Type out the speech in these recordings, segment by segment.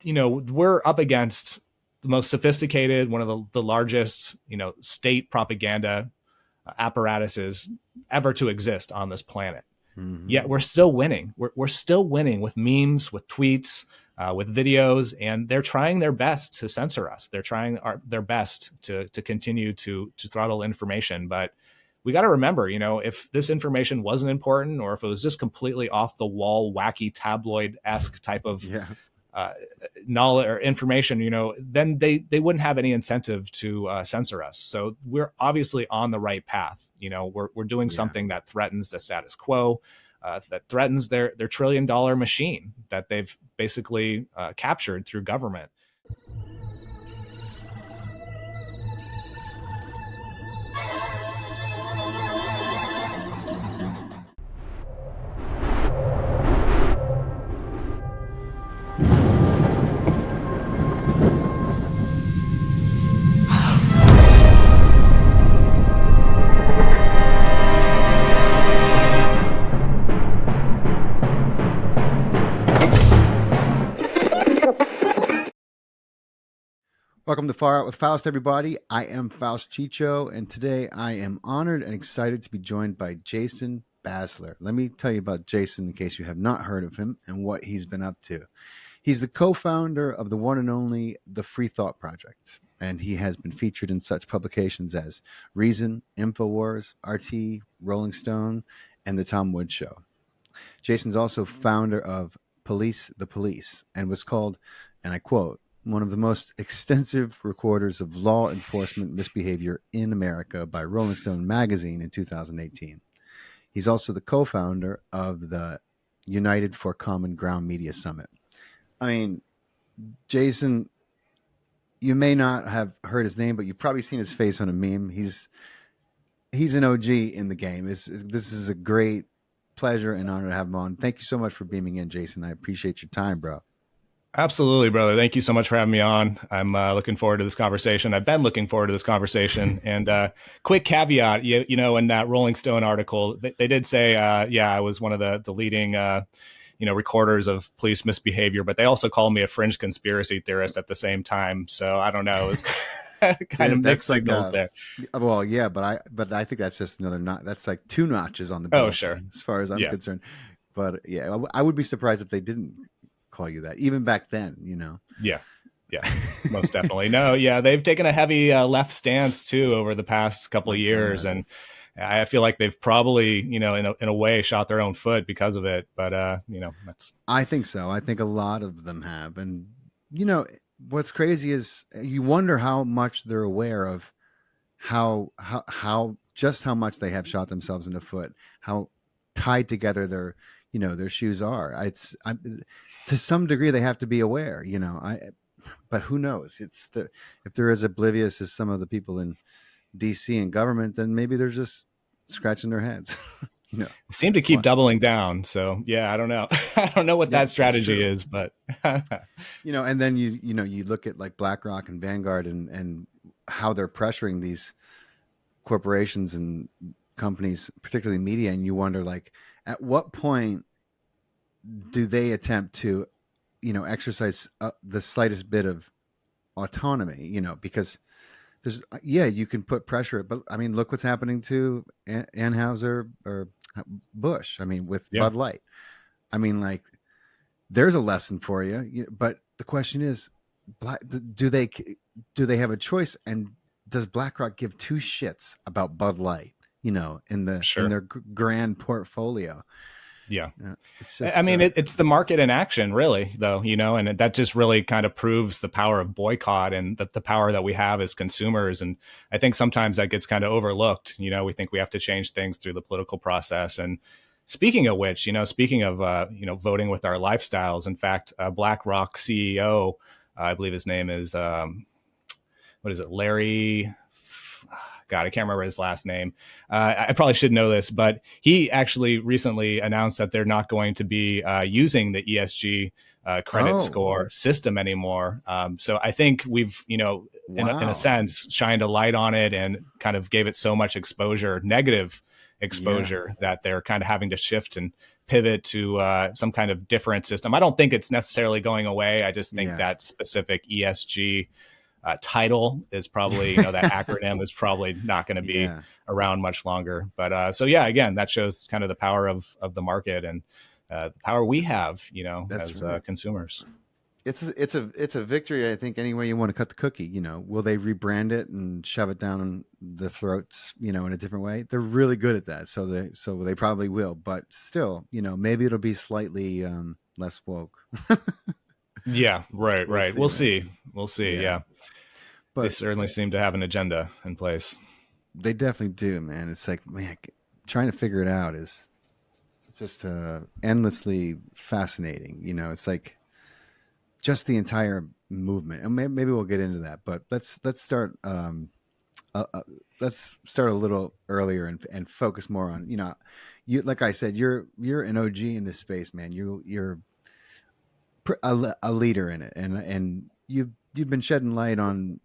we're up against the most sophisticated, one of the largest, state propaganda apparatuses ever to exist on this planet. Mm-hmm. Yet we're still winning. We're still winning with memes, with tweets, with videos, and they're trying their best to censor us. They're trying their best to continue to throttle information. But we got to remember, if this information wasn't important, or if it was just completely off the wall, wacky tabloid-esque type of knowledge or information, then they wouldn't have any incentive to censor us. So we're obviously on the right path. We're doing something that threatens the status quo, that threatens their $1 trillion machine that they've basically captured through government. Welcome to Far Out with Faust, everybody. I am Faust Chicho, and today I am honored and excited to be joined by Jason Bassler. Let me tell you about Jason in case you have not heard of him and what he's been up to. He's the co-founder of the one and only The Free Thought Project, and he has been featured in such publications as Reason, Infowars, RT, Rolling Stone, and The Tom Woods Show. Jason's also founder of Police the Police and was called, and I quote, one of the most extensive recorders of law enforcement misbehavior in America by Rolling Stone magazine in 2018. He's also the co-founder of the United for Common Ground Media Summit. I mean, Jason, you may not have heard his name, but you've probably seen his face on a meme. He's an OG in the game. This is a great pleasure and honor to have him on. Thank you so much for beaming in, Jason. I appreciate your time, bro. Absolutely, brother. Thank you so much for having me on. I'm looking forward to this conversation. I've been looking forward to this conversation. And quick caveat, in that Rolling Stone article, they did say, I was one of the leading, recorders of police misbehavior, but they also called me a fringe conspiracy theorist at the same time. So I don't know. It was kind of mixed signals there. Well, yeah, but I think that's just another that's like two notches on the belt. Oh, sure. As far as I'm concerned. But yeah, I would be surprised if they didn't call you that, even back then, Yeah, most definitely. No, they've taken a heavy left stance too over the past couple of years, and I feel like they've probably, in a way, shot their own foot because of it. But that's. I think so. I think a lot of them have, and what's crazy is you wonder how much they're aware of how much they have shot themselves in the foot, how tied together their shoes are. To some degree, they have to be aware, but who knows? If they're as oblivious as some of the people in DC and government, then maybe they're just scratching their heads. Seem to keep doubling down. So I don't know. I don't know what that strategy is, but and then you look at like BlackRock and Vanguard and how they're pressuring these corporations and companies, particularly media, and you wonder, like, at what point do they attempt to, exercise the slightest bit of autonomy, because there's, you can put pressure, but I mean, look what's happening to Anheuser or Busch. I mean, with Bud Light, I mean, like, there's a lesson for you, but the question is, do they have a choice? And does BlackRock give two shits about Bud Light, in their grand portfolio? Yeah. It's just, it's the market in action, really, though, and that just really kind of proves the power of boycott and the power that we have as consumers. And I think sometimes that gets kind of overlooked. We think we have to change things through the political process. And speaking of which, speaking of, voting with our lifestyles, in fact, BlackRock CEO, I believe his name is, what is it, Larry? God, I can't remember his last name. I probably should know this, but he actually recently announced that they're not going to be using the ESG credit score system anymore. So I think we've, in a sense, shined a light on it and kind of gave it so much exposure, negative exposure, that they're kind of having to shift and pivot to some kind of different system. I don't think it's necessarily going away. I just think Yeah. that specific ESG title is probably, you know, that acronym is probably not going to be Yeah. around much longer. But so yeah, again, that shows kind of the power of the market and the power we That's have, you know, that's as right. consumers. It's a victory, I think, any way you want to cut the cookie. Will they rebrand it and shove it down the throats, in a different way? They're really good at that, so they probably will. But still, maybe it'll be slightly less woke. Yeah, right, We'll right. see, We'll man. see. We'll see. Yeah, Yeah. They but certainly seem to have an agenda in place. they definitely do, man. It's like, man, trying to figure it out is just endlessly fascinating. It's like just the entire movement, and maybe we'll get into that. But let's start. Uh, uh, let's start a little earlier and focus more on you. Like I said, you're an OG in this space, man. You're a leader in it, and you've been shedding light on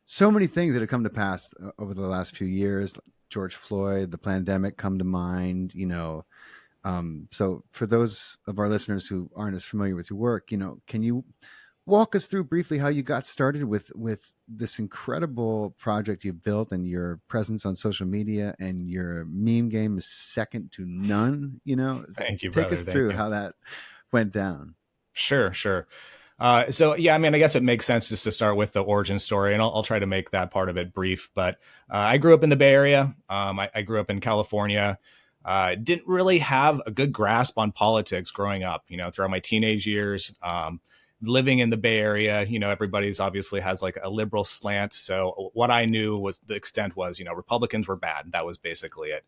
so many things that have come to pass over the last few years. George Floyd, the pandemic come to mind. So for those of our listeners who aren't as familiar with your work, can you walk us through briefly how you got started with this incredible project you built and your presence on social media, and your meme game is second to none? Thank you, Take brother. us Thank through you. how that went down. Sure, sure. So yeah, I mean, I guess it makes sense just to start with the origin story, and I'll try to make that part of it brief. But I grew up in the Bay Area. I grew up in California. Didn't really have a good grasp on politics growing up. Throughout my teenage years, living in the Bay Area, everybody's obviously has like a liberal slant. So what I knew was the extent was, Republicans were bad. That was basically it.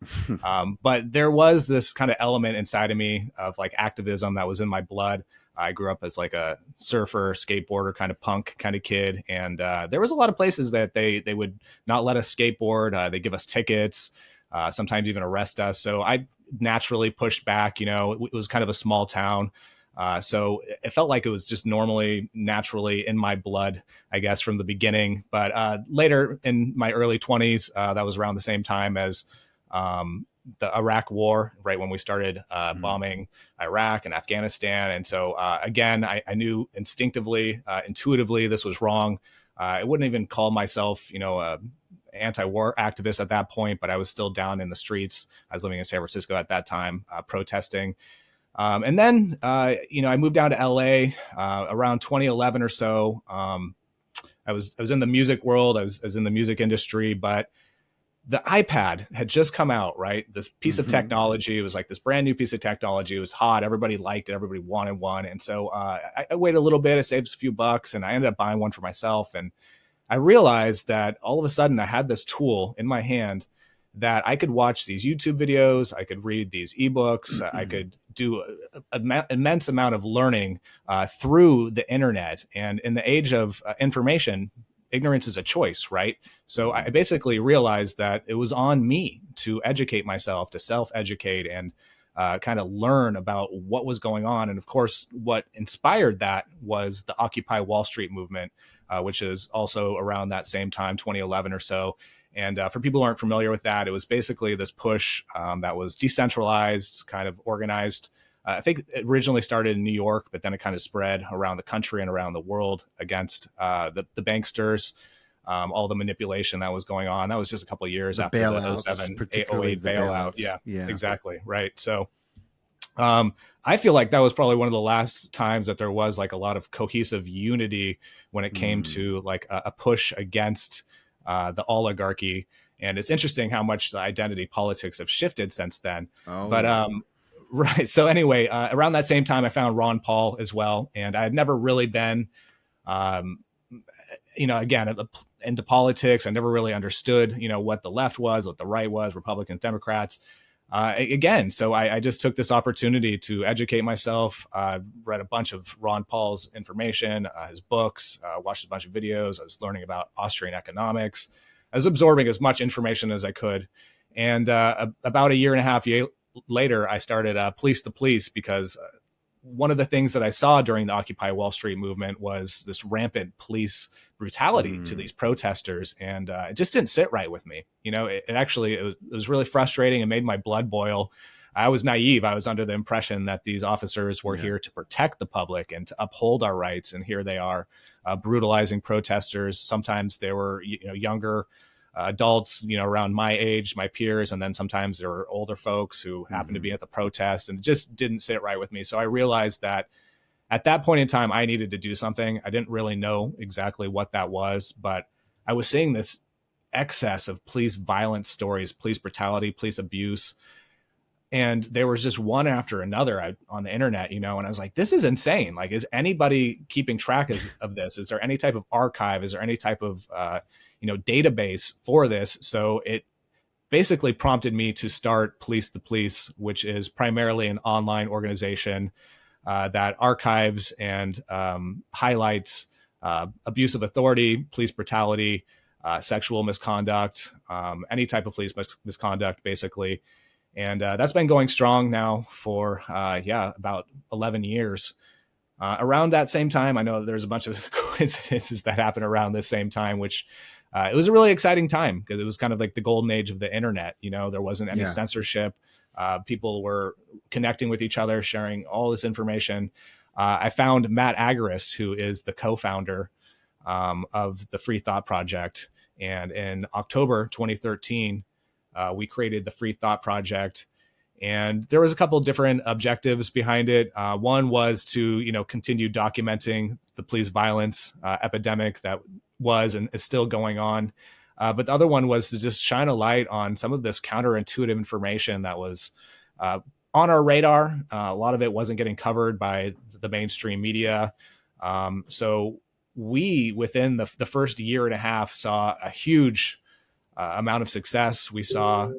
But there was this kind of element inside of me of like activism that was in my blood. I grew up as like a surfer, skateboarder, kind of punk kind of kid, and there was a lot of places that they would not let us skateboard. They give us tickets, sometimes even arrest us. So I naturally pushed back. It was kind of a small town, so it felt like it was just naturally in my blood, I guess, from the beginning. But later in my early 20s, that was around the same time as the Iraq War, right when we started bombing Iraq and Afghanistan. And so, again, I knew instinctively, intuitively, this was wrong. I wouldn't even call myself, a anti-war activist at that point, but I was still down in the streets. I was living in San Francisco at that time, protesting. And then, I moved down to LA around 2011 or so. I was in the music world. I was in the music industry, but the iPad had just come out, right? This piece of Mm-hmm. technology. It was like this brand new piece of technology. It was hot. Everybody liked it. Everybody wanted one. And so I waited a little bit. I saved a few bucks, and I ended up buying one for myself. And I realized that all of a sudden I had this tool in my hand that I could watch these YouTube videos, I could read these ebooks, I could do an immense amount of learning through the internet. And in the age of information, ignorance is a choice, right? So I basically realized that it was on me to educate myself, to self-educate, and kind of learn about what was going on. And of course, what inspired that was the Occupy Wall Street movement, which is also around that same time, 2011 or so. And for people who aren't familiar with that, it was basically this push that was decentralized, kind of organized. I think it originally started in New York, but then it kind of spread around the country and around the world against the banksters, all the manipulation that was going on. That was just a couple of years The after the bailouts, 07, oh particularly 08 the bailout. bailouts. Yeah, Yeah. exactly. Right. So I feel like that was probably one of the last times that there was like a lot of cohesive unity when it came Mm. to like a push against the oligarchy. And it's interesting how much the identity politics have shifted since then. Oh But yeah. right. So anyway, around that same time, I found Ron Paul as well, and I had never really been, um, again, into politics. I never really understood, what the left was, what the right was, Republicans, Democrats. Again, so I just took this opportunity to educate myself. Read a bunch of Ron Paul's information, his books, watched a bunch of videos. I was learning about Austrian economics. I was absorbing as much information as I could. And about a year and a half later, I started Police the Police because one of the things that I saw during the Occupy Wall Street movement was this rampant police brutality to Mm. these protesters, and it just didn't sit right with me. It actually it was really frustrating and made my blood boil. I was naive. I was under the impression that these officers were Yeah. here to protect the public and to uphold our rights. And here they are brutalizing protesters. Sometimes they were, younger adults, around my age, my peers. And then sometimes there were older folks who happened to be at the protest, and it just didn't sit right with me. So I realized that at that point in time, I needed to do something. I didn't really know exactly what that was, but I was seeing this excess of police violence stories, police brutality, police abuse. And there was just one after another on the internet, and I was like, this is insane. Like, is anybody keeping track of this? Is there any type of archive? Is there any type of, database for this? So it basically prompted me to start Police the Police, which is primarily an online organization that archives and highlights abuse of authority, police brutality, sexual misconduct, any type of police misconduct, basically. And that's been going strong now for, about 11 years. Around that same time, I know there's a bunch of coincidences that happened around this same time, which it was a really exciting time because it was kind of like the golden age of the internet. There wasn't any censorship. People were connecting with each other, sharing all this information. I found Matt Agarist, who is the co-founder of the Free Thought Project. And in October 2013, we created the Free Thought Project. And there was a couple of different objectives behind it. One was to, continue documenting the police violence epidemic that was and is still going on. But the other one was to just shine a light on some of this counterintuitive information that was on our radar. A lot of it wasn't getting covered by the mainstream media. So we, within the first year and a half, saw a huge amount of success. We saw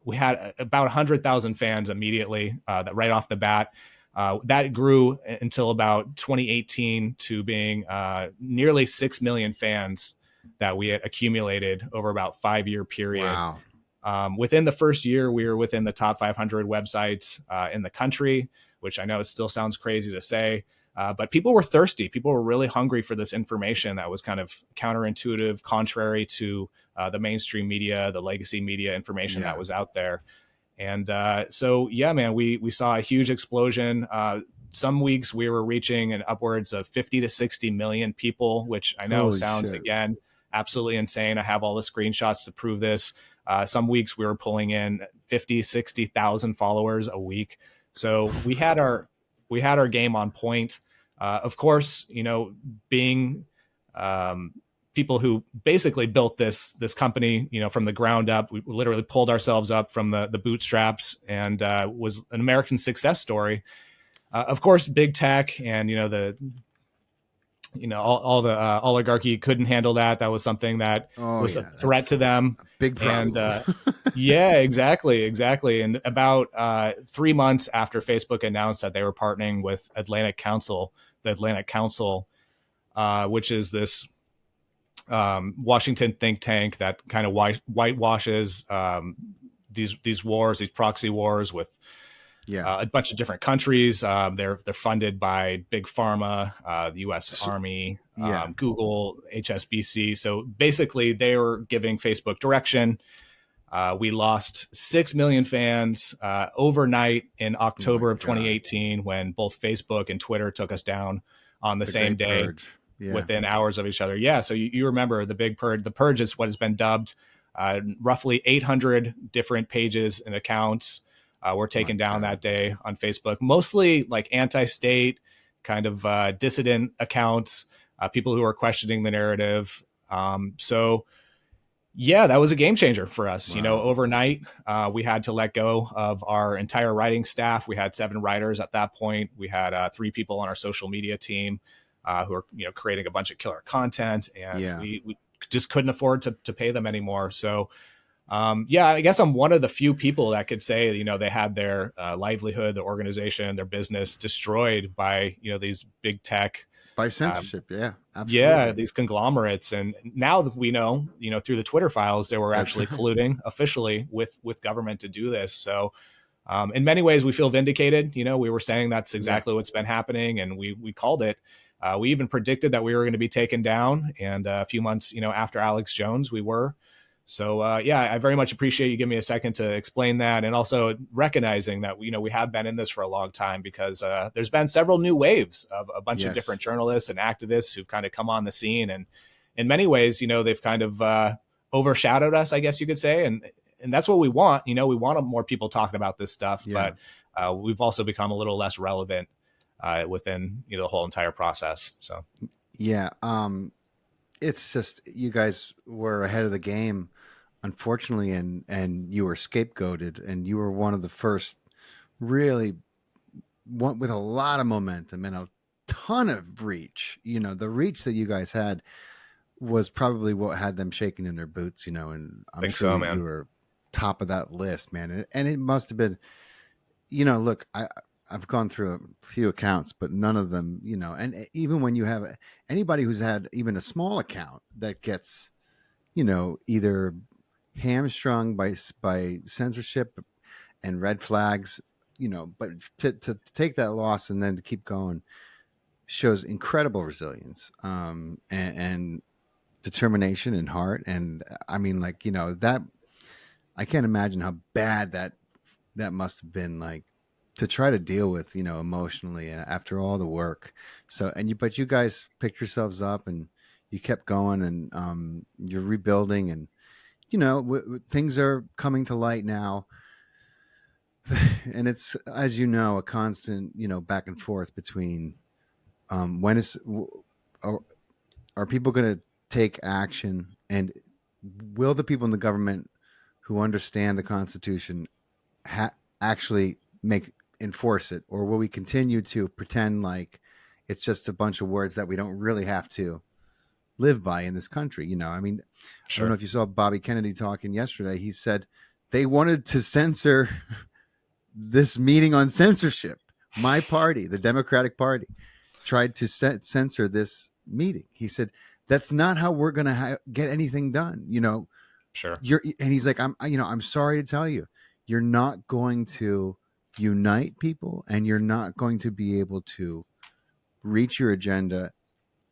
we had about 100,000 fans immediately that right off the bat. That grew until about 2018 to being nearly 6 million fans that we had accumulated over about 5-year period. Wow. Within the first year, we were within the top 500 websites in the country, which I know it still sounds crazy to say. But people were thirsty. People were really hungry for this information that was kind of counterintuitive, contrary to the mainstream media, the legacy media information that was out there. And so, man, we saw a huge explosion. Some weeks we were reaching an upwards of 50 to 60 million people, which I know sounds, again, absolutely insane. I have all the screenshots to prove this. Some weeks we were pulling in 50, 60,000 followers a week. So we had our game on point. Of course, being people who basically built this company, from the ground up, we literally pulled ourselves up from the bootstraps, and was an American success story. Of course, big tech and all the oligarchy couldn't handle that. That was something that was a threat to them. A big problem. And exactly. And about 3 months after Facebook announced that they were partnering with the Atlantic Council, which is this Washington think tank that kind of whitewashes these wars, these proxy wars with a bunch of different countries. They're funded by Big Pharma, the U.S. Army, Google, HSBC. So basically, they were giving Facebook direction. We lost 6 million fans overnight in October of 2018 when both Facebook and Twitter took us down on the same day within hours of each other. So you remember the big purge. The purge is what has been dubbed. Roughly 800 different pages and accounts were taken down that day on Facebook, mostly like anti-state kind of dissident accounts, people who are questioning the narrative. So that was a game changer for us. Overnight, we had to let go of our entire writing staff. We had 7 writers at that point. We had 3 people on our social media team who are, creating a bunch of killer content, and we just couldn't afford to pay them anymore. So I guess I'm one of the few people that could say, they had their livelihood, their organization, their business destroyed by, these big tech. By censorship. Absolutely. These conglomerates. And now that we know, through the Twitter files, they were actually colluding officially with government to do this. So in many ways, we feel vindicated. We were saying that's exactly what's been happening, and we called it. We even predicted that we were going to be taken down. And a few months, after Alex Jones, we were. So yeah, I very much appreciate you giving me a second to explain that, and also recognizing that we have been in this for a long time, because there's been several new waves of a bunch of different Yes. journalists and activists who've kind of come on the scene, and in many ways, they've kind of overshadowed us, I guess you could say, and that's what we want. We want more people talking about this stuff, Yeah. but we've also become a little less relevant within the whole entire process. So Yeah. It's just you guys were ahead of the game, unfortunately, and you were scapegoated, and you were one of the first really one with a lot of momentum and a ton of reach. The reach that you guys had was probably what had them shaking in their boots. And I I'm think sure so, that you man. were top of that list, man. And it must have been. Look, I've gone through a few accounts, but none of them, and even when you have anybody who's had even a small account that gets, either hamstrung by censorship and red flags, but to take that loss and then to keep going shows incredible resilience, and determination and heart. And I mean, like, that I can't imagine how bad that must have been, like, to try to deal with, emotionally after all the work. So, but you guys picked yourselves up and you kept going, and you're rebuilding, and things are coming to light now. And it's, as a constant, back and forth between, when are, are people going to take action, and will the people in the government who understand the Constitution actually make enforce it, or will we continue to pretend like it's just a bunch of words that we don't really have to live by in this country? I mean, I don't know Sure. if you saw Bobby Kennedy talking yesterday. He said they wanted to censor this meeting on censorship. My party, the Democratic Party, tried to censor this meeting. He said that's not how we're going to get anything done. Sure. And he's like, I'm sorry to tell you, you're not going to unite people, and you're not going to be able to reach your agenda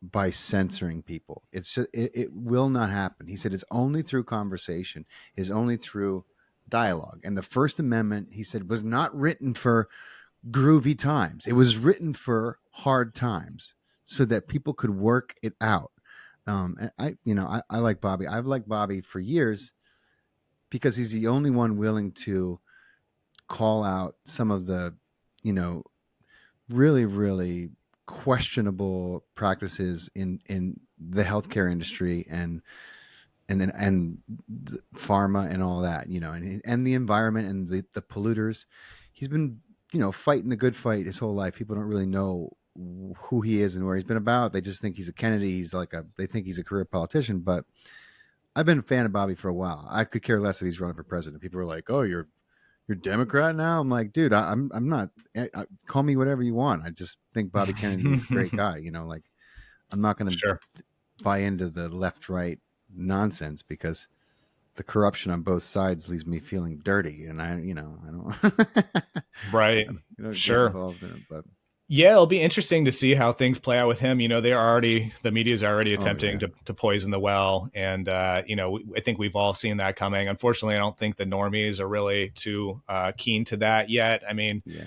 by censoring people. It's just, it will not happen. He said it's only through conversation, is only through dialogue. And the First Amendment, he said, was not written for groovy times. It was written for hard times so that people could work it out. And I like Bobby. I've liked Bobby for years because he's the only one willing to call out some of the, you know, really, really questionable practices in the healthcare industry, and the pharma and all that, and the environment and the polluters. He's been, fighting the good fight his whole life. People don't really know who he is and where he's been about. They just think he's a Kennedy. They think he's a career politician. But I've been a fan of Bobby for a while. I could care less that he's running for president. People are like, "Oh, you're Democrat now." I'm like, dude, I'm not. Call me whatever you want. I just think Bobby Kennedy is a great guy. Like, I'm not going to Sure. buy into the left right nonsense because the corruption on both sides leaves me feeling dirty, and I don't, Right. get Sure. involved in it. But Yeah, it'll be interesting to see how things play out with him. The media is already oh attempting yeah, to poison the well. And, I think we've all seen that coming. Unfortunately, I don't think the normies are really too keen to that yet. I mean, yeah,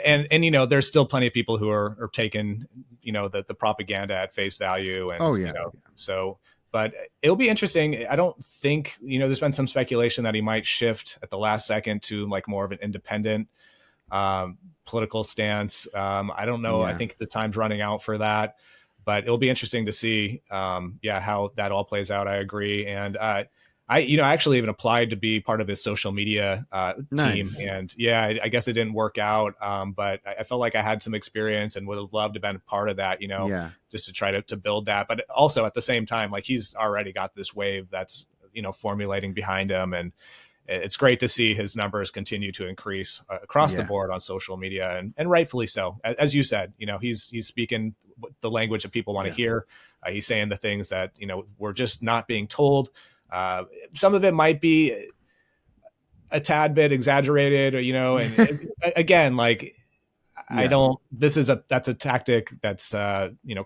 and there's still plenty of people who are taking, the propaganda at face value. oh And, yeah, so, but it'll be interesting. I don't think, there's been some speculation that he might shift at the last second to like more of an independent political stance. I don't know. I yeah, think the time's running out for that, but it'll be interesting to see, how that all plays out. I agree, and I actually even applied to be part of his social media team, nice, and yeah, I guess it didn't work out. But I felt like I had some experience and would have loved to have been a part of that. yeah, Just to try to build that, but also at the same time, like he's already got this wave that's formulating behind him, and it's great to see his numbers continue to increase across the yeah, board on social media, and rightfully so. As you said, he's speaking the language that people want to yeah, hear. He's saying the things that we're just not being told. Some of it might be a tad bit exaggerated, or and again, like I yeah, don't. That's a tactic that's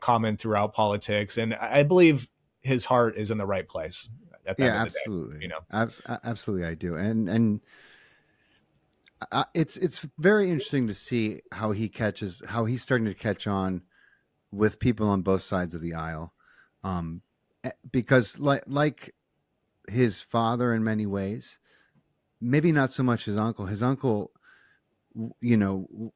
common throughout politics, and I believe his heart is in the right place. at the Yeah, end of the day, you absolutely. know. Absolutely, I do. And it's very interesting to see how he's starting to catch on with people on both sides of the aisle, because like his father in many ways, maybe not so much his uncle. His uncle, you know,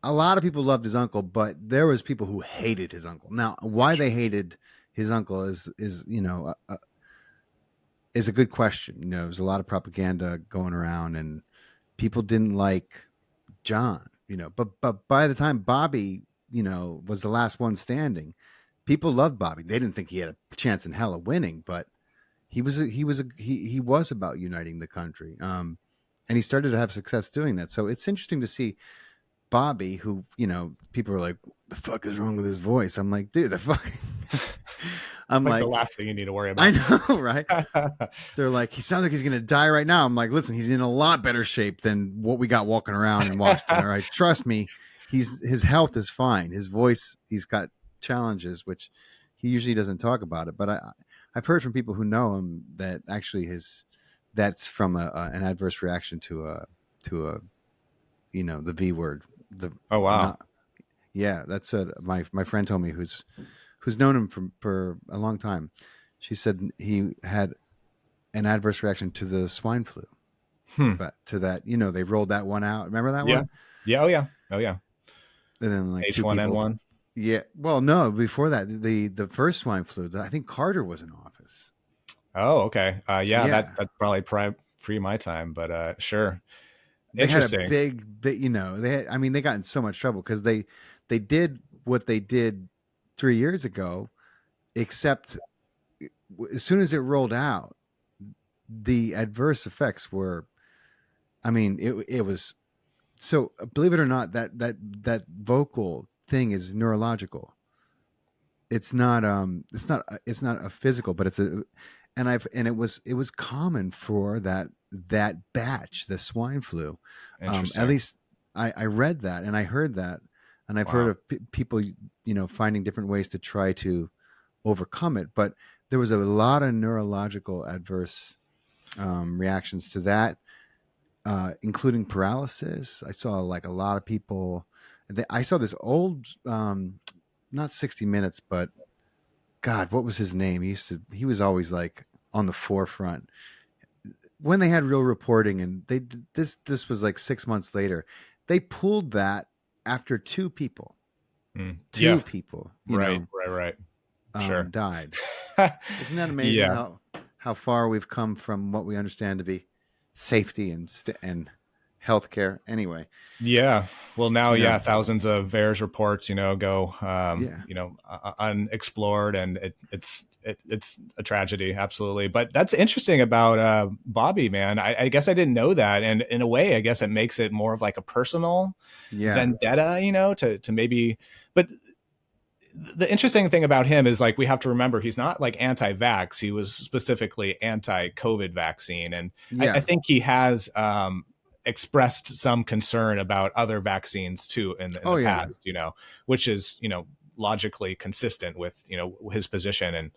a lot of people loved his uncle, but there was people who hated his uncle. Now, why they hated his uncle is is a good question. You know, there's a lot of propaganda going around, and people didn't like John. You know, but by the time Bobby, was the last one standing, people loved Bobby. They didn't think he had a chance in hell of winning, but he was about uniting the country. And he started to have success doing that. So it's interesting to see Bobby, who, people are like, the fuck is wrong with his voice? I'm like, dude, the fuck. I'm Like the like, last thing you need to worry I about. know, right? They're like, he sounds like he's going to die right now. I'm like, listen, he's in a lot better shape than what we got walking around in Washington. All right. Trust me. His health is fine. His voice, he's got challenges, which he usually doesn't talk about it. But I've heard from people who know him that actually that's from an adverse reaction to the V word, the Oh wow. not, yeah, that's my friend told me who's known him for a long time. She said he had an adverse reaction to the swine flu, Hmm. but to that, they rolled that one out. Remember that Yeah. one? Yeah. Oh yeah. Oh yeah. And then like two people. H1N1. Yeah. Well, no, before that, the first swine flu, I think Carter was in office. Oh, okay. Yeah, Yeah. that's probably pre my time, but sure. They had a Interesting. big, I mean, they got in so much trouble because they did what they did 3 years ago, except as soon as it rolled out, the adverse effects were, I mean, it was so, believe it or not, that vocal thing is neurological. It's not a physical, but it's a, and it was common for that batch, the swine flu. At Interesting. least I read that and I heard that, and I've heard Wow. of people finding different ways to try to overcome it, but there was a lot of neurological adverse reactions to that, including paralysis. I saw like a lot of people. I saw this old, not 60 Minutes, but God, what was his name? He was always like on the forefront when they had real reporting, and this was like 6 months later. They pulled that after Mm. two Yes. people, Right. Right. Right. Sure. died. Isn't that amazing Yeah. how far we've come from what we understand to be safety and healthcare? Anyway, Yeah. Well, now, you know, yeah, thousands of VAERS reports, go, yeah, unexplored, and it's a tragedy, absolutely. But that's interesting about Bobby, man. I guess I didn't know that, and in a way, I guess it makes it more of like a personal yeah, vendetta, to maybe. But the interesting thing about him is like we have to remember he's not like anti-vax. He was specifically anti-COVID vaccine, and I yeah. think he has expressed some concern about other vaccines too in Oh the yeah, past. Which is logically consistent with his position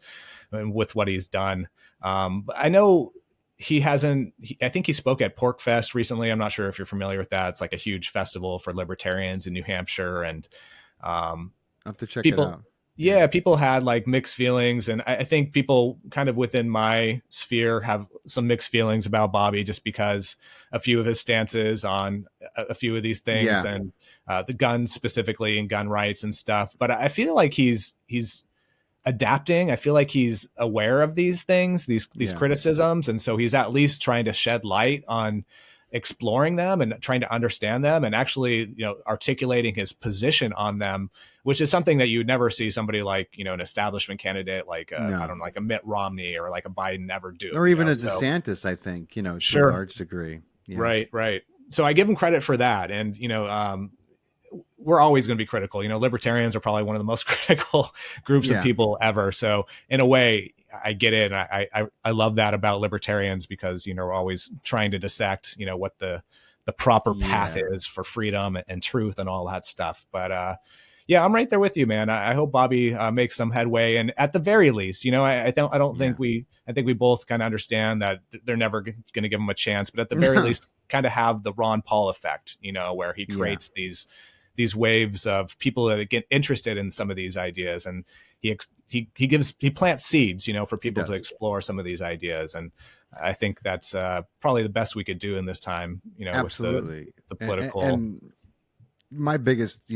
and with what he's done. But I know he hasn't. I think he spoke at Pork Fest recently. I'm not sure if you're familiar with that. It's like a huge festival for libertarians in New Hampshire, and um, I have to check it people out. Yeah, yeah, people had like mixed feelings, and I think people kind of within my sphere have some mixed feelings about Bobby just because a few of his stances on a few of these things, yeah, and the guns specifically and gun rights and stuff. But I feel like he's adapting. I feel like he's aware of these things, these yeah, criticisms, and so he's at least trying to shed light on exploring them and trying to understand them, and actually articulating his position on them, which is something that you would never see somebody like an establishment candidate like I no, don't know, like a Mitt Romney or like a Biden ever do. or even a So DeSantis. I think to a sure, large degree. Yeah, right. So I give him credit for that, and we're always going to be critical. Libertarians are probably one of the most critical groups of yeah, people ever. So in a way, I get it. And I love that about libertarians because, we're always trying to dissect, what the proper path yeah. is for freedom and truth and all that stuff. But, Yeah, I'm right there with you, man. I hope Bobby makes some headway, and at the very least, I don't Yeah. think I think we both kind of understand that they're never going to give him a chance, but at the very No. least, kind of have the Ron Paul effect, where he Yeah. creates these waves of people that get interested in some of these ideas, and he plants seeds, for He people to does. explore some of these ideas, and I think that's probably the best we could do in this time, with Absolutely. the And, political. and my biggest,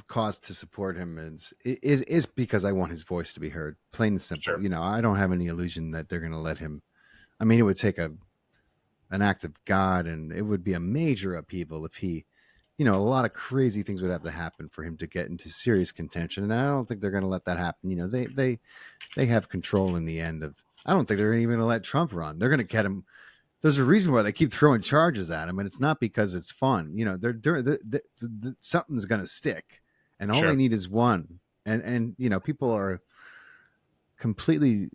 cause to support him is because I want his voice to be heard, plain and simple. Sure, I don't have any illusion that they're going to let him. I mean, it would take an act of God, and it would be a major upheaval if he, a lot of crazy things would have to happen for him to get into serious contention. And I don't think they're going to let that happen. They have control in the end of. I don't think they're even going to let Trump run. They're going to get him. There's a reason why they keep throwing charges at him, and it's not because it's fun. Something's going to stick, and all they sure, need is one. And people are completely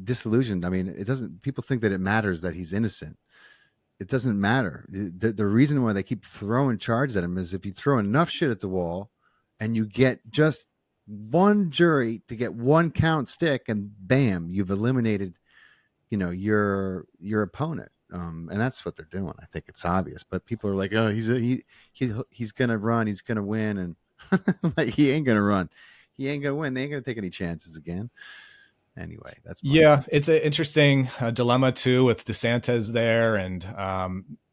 disillusioned. I mean, it doesn't. People think that it matters that he's innocent. It doesn't matter. The reason why they keep throwing charges at him is if you throw enough shit at the wall, and you get just one jury to get one count stick, and bam, you've eliminated your opponent. And that's what they're doing. I think it's obvious, but people are like, oh, he's gonna run, he's gonna win, and like, he ain't gonna run, he ain't gonna win, they ain't gonna take any chances again. Anyway, that's my Yeah, it's an interesting dilemma too with DeSantis there, and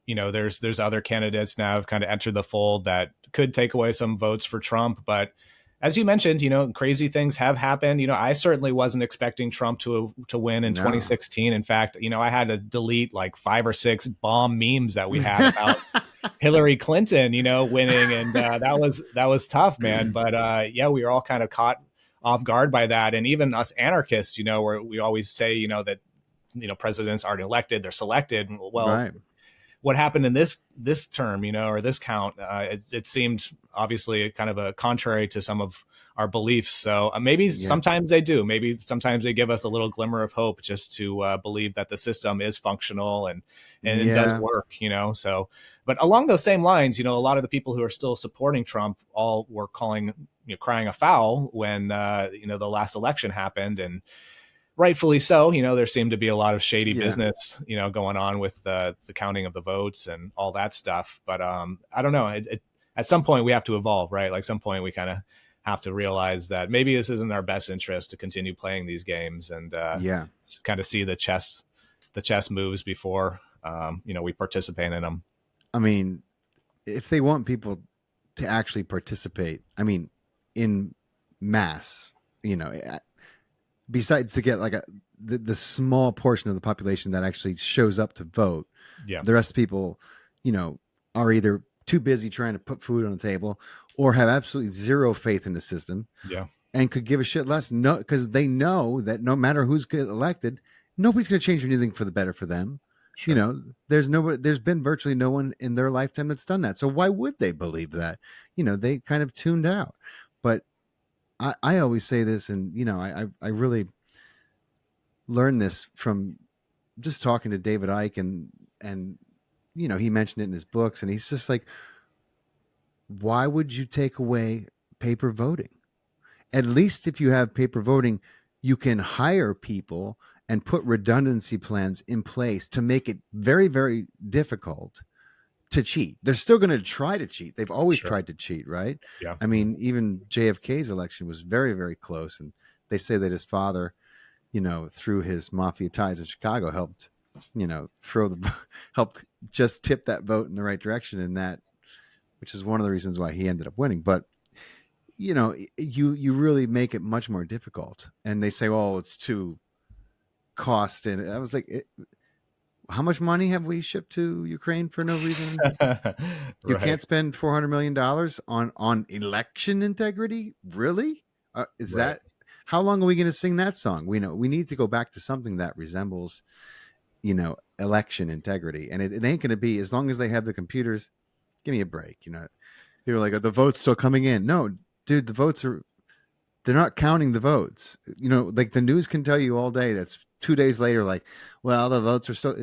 there's other candidates now have kind of entered the fold that could take away some votes for Trump. But as you mentioned, crazy things have happened. I certainly wasn't expecting Trump to win in no. 2016. In fact, I had to delete like 5 or 6 bomb memes that we had about Hillary Clinton, winning, and that was tough, man. But yeah, we were all kind of caught off guard by that, and even us anarchists, where we always say, that presidents aren't elected; they're selected. Well, Right. what happened in this term, or this count, it seemed obviously kind of a contrary to some of our beliefs. So maybe Yeah. sometimes they do. Maybe sometimes they give us a little glimmer of hope just to believe that the system is functional and it does Yeah. work. So, but along those same lines, a lot of the people who are still supporting Trump all were crying a foul when the last election happened, and rightfully so. There seemed to be a lot of shady Yeah. business, going on with the counting of the votes and all that stuff. But I don't know. At some point, we have to evolve, right? Like some point, we kind of have to realize that maybe this isn't our best interest to continue playing these games and Yeah. kind of see the chess moves before we participate in them. I mean, if they want people to actually participate, I mean, in mass, besides to get like the small portion of the population that actually shows up to vote, Yeah, the rest of the people, are either too busy trying to put food on the table or have absolutely zero faith in the system yeah, and could give a shit less. No, because they know that no matter who's elected, nobody's going to change anything for the better for them. You sure. know, there's been virtually no one in their lifetime that's done that. So why would they believe that? They kind of tuned out. But I always say this, and I really learned this from just talking to David Icke, and he mentioned it in his books, and he's just like, why would you take away paper voting? At least if you have paper voting, you can hire people and put redundancy plans in place to make it very, very difficult to cheat. They're still going to try to cheat. They've always Sure. tried to cheat, right? Yeah. I mean, even JFK's election was very, very close. And they say that his father, through his mafia ties in Chicago, helped, throw the, helped just tip that vote in the right direction. And that, which is one of the reasons why he ended up winning. But you really make it much more difficult. And they say, oh, it's too cost. And I was like, how much money have we shipped to Ukraine for no reason? You Right. can't spend $400 million on election integrity. Really? Is Right. that how long are we going to sing that song? We need to go back to something that resembles, election integrity. And it ain't going to be, as long as they have the computers. Give me a break. You're like, the votes still coming in. No, dude, they're not counting the votes. Like the news can tell you all day. That's 2 days later. Like, well, the votes are still.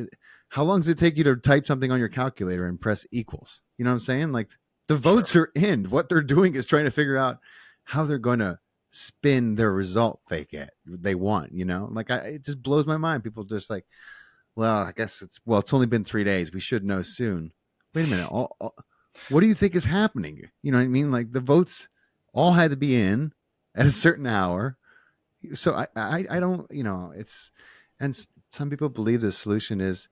How long does it take you to type something on your calculator and press equals? You know what I'm saying? Like, The Sure. votes are in. What they're doing is trying to figure out how they're going to spin their result they want, like it just blows my mind. People just like, well, I guess it's only been 3 days. We should know soon. Wait a minute. What do you think is happening? You know what I mean? Like the votes all had to be in at a certain hour. So I don't, and some people believe the solution is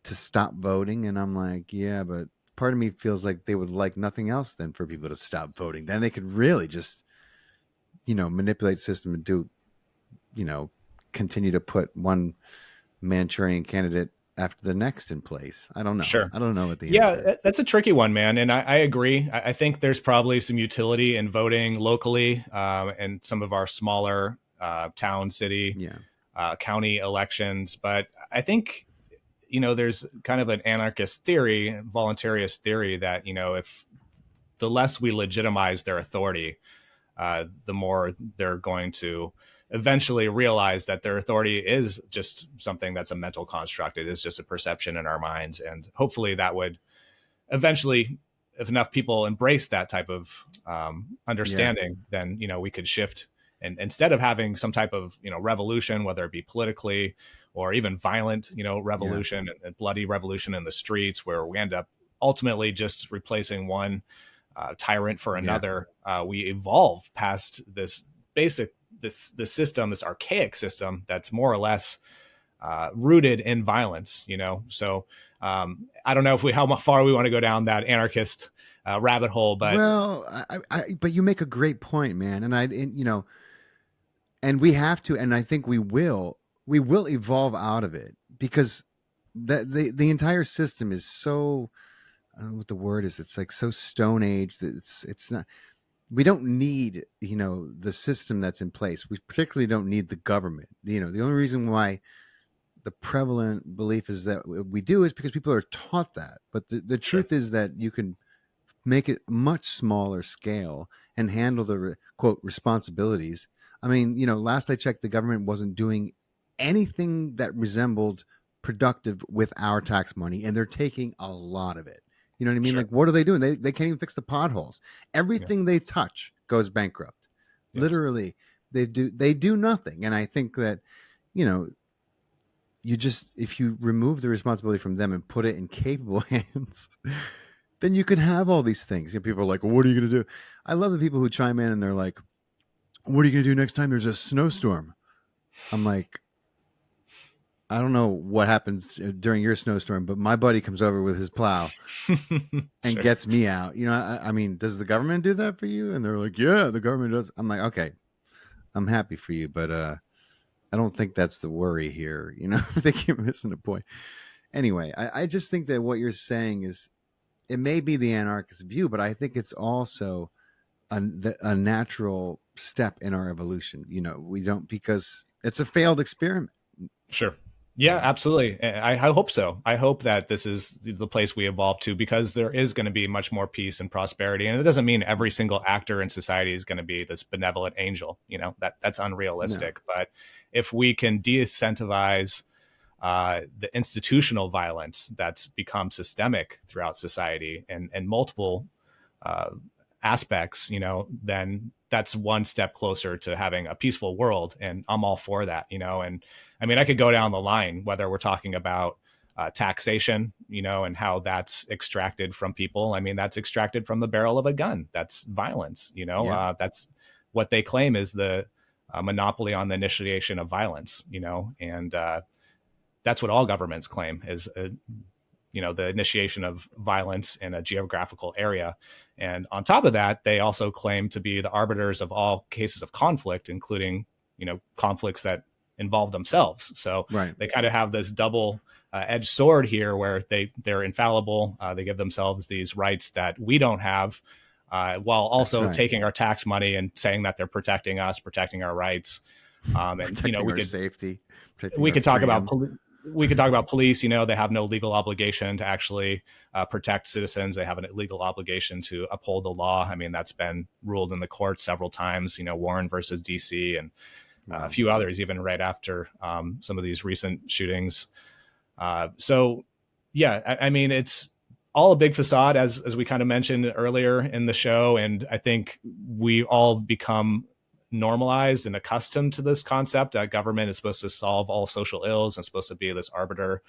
to stop voting. And I'm like, yeah, but part of me feels like they would like nothing else than for people to stop voting. Then they could really just, manipulate the system and do, you know, continue to put one Manchurian candidate after the next in place. I don't know. Sure. I don't know what the Yeah, answer is. that's a tricky one, man. And I agree. I think there's probably some utility in voting locally in some of our smaller town, city, Yeah. county elections. But I think, there's kind of an anarchist theory, voluntarist theory that, if the less we legitimize their authority, the more they're going to eventually realize that their authority is just something that's a mental construct. It is just a perception in our minds. And hopefully that would eventually, if enough people embrace that type of Yeah. understanding, then, we could shift. And instead of having some type of, revolution, whether it be politically or even violent, Yeah. revolution and bloody revolution in the streets, where we end up ultimately just replacing one tyrant for Yeah. another, we evolve past this basic this system, this archaic system that's more or less rooted in violence. So I don't know how far we want to go down that anarchist rabbit hole, but Well, but you make a great point, man. And we have to, and I think we will evolve out of it because the entire system is so, I don't know what the word is. It's like so stone age that it's not, we don't need, the system that's in place. We particularly don't need the government. The only reason why the prevalent belief is that we do is because people are taught that. But the sure. truth is that you can make it much smaller scale and handle the quote responsibilities. I mean, last I checked, the government wasn't doing anything that resembled productive with our tax money, and they're taking a lot of it. You know what I mean? Sure. Like, what are they doing? They can't even fix the potholes. Yeah. Everything they touch goes bankrupt. Yes. Literally, they do nothing. And I think that, you know, you just, if you remove the responsibility from them and put it in capable hands, then you can have all these things. People are like, well, what are you going to do? I love the people who chime in and they're like, what are you going to do next time there's a snowstorm? I'm like, I don't know what happens during your snowstorm, but my buddy comes over with his plow and Sure. gets me out. I mean, does the government do that for you? And they're like, yeah, the government does. I'm like, okay, I'm happy for you, but I don't think that's the worry here. I think you're missing the point. Anyway, I just think that what you're saying is, it may be the anarchist view, but I think it's also a natural step in our evolution. We don't, because it's a failed experiment. Sure. Yeah, Yeah. absolutely. I hope so. I hope that this is the place we evolve to, because there is going to be much more peace and prosperity. And it doesn't mean every single actor in society is going to be this benevolent angel. That's No. unrealistic. But if we can de-incentivize the institutional violence that's become systemic throughout society and multiple uh, aspects, then that's one step closer to having a peaceful world. And I'm all for that. And I mean, I could go down the line, whether we're talking about taxation, and how that's extracted from people. I mean, that's extracted from the barrel of a gun. That's violence. Yeah. That's what they claim is the monopoly on the initiation of violence. And that's what all governments claim is the initiation of violence in a geographical area. And on top of that, they also claim to be the arbiters of all cases of conflict, including, conflicts that involve themselves. So Right. they kind of have this double edged sword here, where they're infallible. They give themselves these rights that we don't have, while That's also right. taking our tax money and saying that they're protecting us, protecting our rights. And Protecting our safety, protecting we our could talk about freedom. we could talk about police. They have no legal obligation to actually protect citizens. They have a legal obligation to uphold the law. I mean, that's been ruled in the court several times. Warren versus DC, and a Wow. few others, even right after some of these recent shootings. So, yeah, I mean, all a big facade, as we kind of mentioned earlier in the show. And I think we all become normalized and accustomed to this concept that government is supposed to solve all social ills and supposed to be this arbiter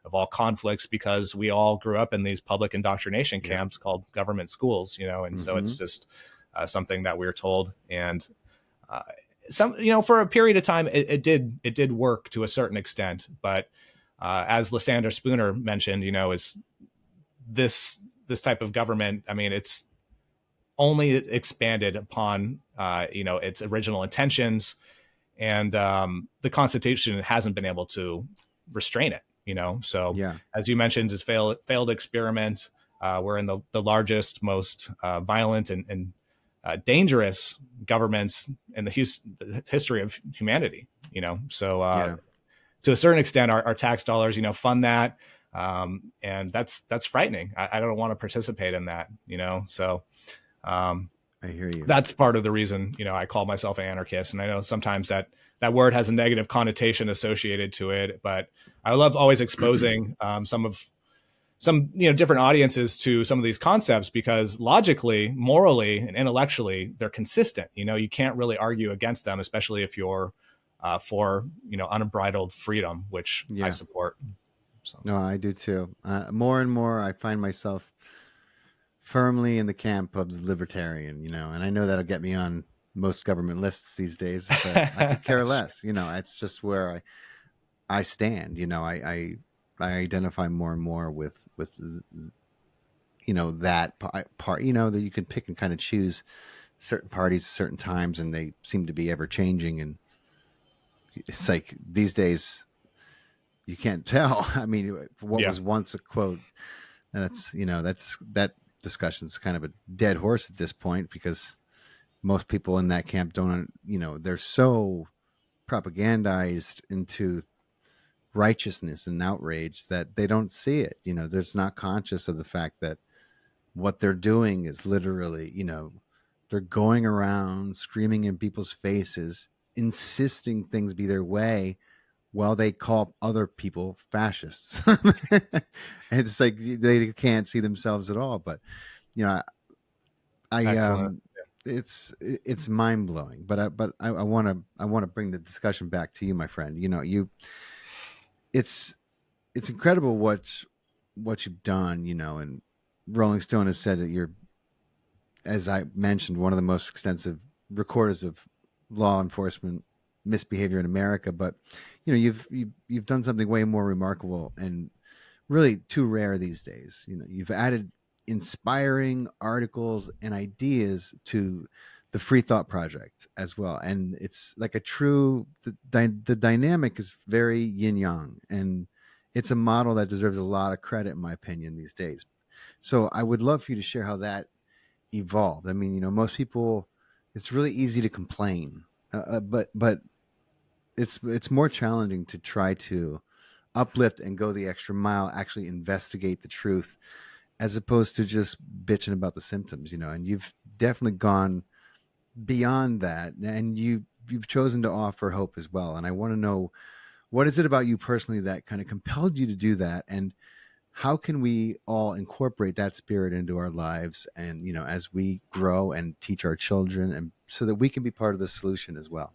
of all conflicts, because we all grew up in these public indoctrination Yeah. camps called government schools, and so Mm-hmm. it's just something that we we're told. And uh, for a period of time, it did work to a certain extent, but as Lysander Spooner mentioned, is this type of government. I mean, it's only expanded upon its original intentions, and the Constitution hasn't been able to restrain it. So Yeah. as you mentioned, it's failed experiment. We're in the largest, most violent and dangerous governments in the history of humanity. So Yeah. to a certain extent, our tax dollars, fund that, and that's frightening. I don't want to participate in that. So um, I hear you. that's part of the reason I call myself an anarchist. And I know sometimes that word has a negative connotation associated to it, but I love always exposing some different audiences to some of these concepts, because logically, morally, and intellectually they're consistent. You can't really argue against them, especially if you're for unbridled freedom, which I Yeah. support. So No, I do too. More and more, I find myself firmly in the camp of libertarian, and I know that'll get me on most government lists these days, but I could care less. It's just where I stand. I identify more and more with that part. That you can pick and kind of choose certain parties at certain times, and they seem to be ever changing. And it's like these days you can't tell. I mean, what yeah, was once a quote, that discussion's kind of a dead horse at this point, because most people in that camp don't, they're so propagandized into righteousness and outrage that they don't see it. They're not conscious of the fact that what they're doing is literally, they're going around screaming in people's faces, insisting things be their way, while they call other people fascists. It's like they can't see themselves at all. But you know, I excellent. it's mind blowing. But I want to bring the discussion back to you, my friend. It's it's incredible what you've done. And Rolling Stone has said that you're, as I mentioned, one of the most extensive recorders of law enforcement misbehavior in America. But you've done something way more remarkable and really too rare these days. You've added inspiring articles and ideas to the Free Thought Project as well, and it's like a true the dynamic is very yin yang, and it's a model that deserves a lot of credit, in my opinion, these days. So I would love for you to share how that evolved. I mean, most people, it's really easy to complain, but it's more challenging to try to uplift and go the extra mile, actually investigate the truth, as opposed to just bitching about the symptoms. And you've definitely gone beyond that, and you've chosen to offer hope as well. And I want to know, what is it about you personally that kind of compelled you to do that, and how can we all incorporate that spirit into our lives, and as we grow and teach our children, and so that we can be part of the solution as well.